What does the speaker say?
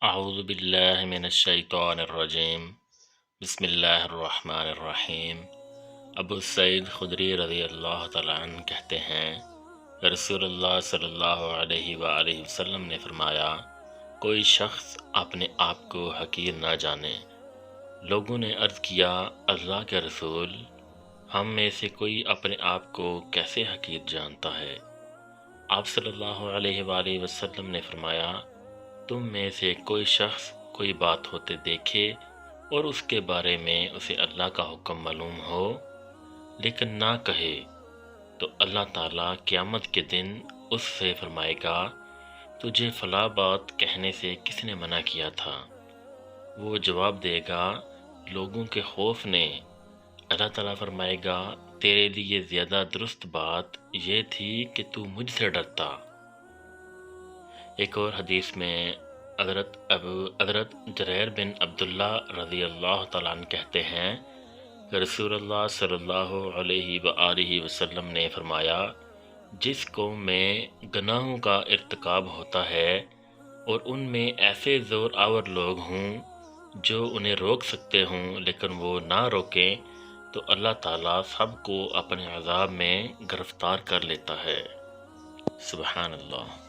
اعوذ باللہ من الشیطان الرجیم بسم اللہ الرحمن الرحیم۔ ابو سعید خدری رضی اللہ تعالیٰ عنہ کہتے ہیں کہ رسول اللہ صلی اللہ علیہ وآلہ وسلم نے فرمایا، کوئی شخص اپنے آپ کو حقیر نہ جانے۔ لوگوں نے عرض کیا، اللہ کے رسول، ہم میں سے کوئی اپنے آپ کو کیسے حقیر جانتا ہے؟ آپ صلی اللہ علیہ وآلہ وسلم نے فرمایا، تم میں سے کوئی شخص کوئی بات ہوتے دیکھے اور اس کے بارے میں اسے اللہ کا حکم معلوم ہو لیکن نہ کہے، تو اللہ تعالیٰ قیامت کے دن اس سے فرمائے گا، تجھے فلاں بات کہنے سے کس نے منع کیا تھا؟ وہ جواب دے گا، لوگوں کے خوف نے۔ اللہ تعالیٰ فرمائے گا، تیرے لیے زیادہ درست بات یہ تھی کہ تو مجھ سے ڈرتا۔ ایک اور حدیث میں حضرت جریر بن عبداللہ رضی اللہ تعالیٰ عنہ کہتے ہیں کہ رسول اللہ صلی اللہ علیہ وآلہ وسلم نے فرمایا، جس قوم میں گناہوں کا ارتکاب ہوتا ہے اور ان میں ایسے زور آور لوگ ہوں جو انہیں روک سکتے ہوں لیکن وہ نہ روکیں، تو اللہ تعالیٰ سب کو اپنے عذاب میں گرفتار کر لیتا ہے۔ سبحان اللہ۔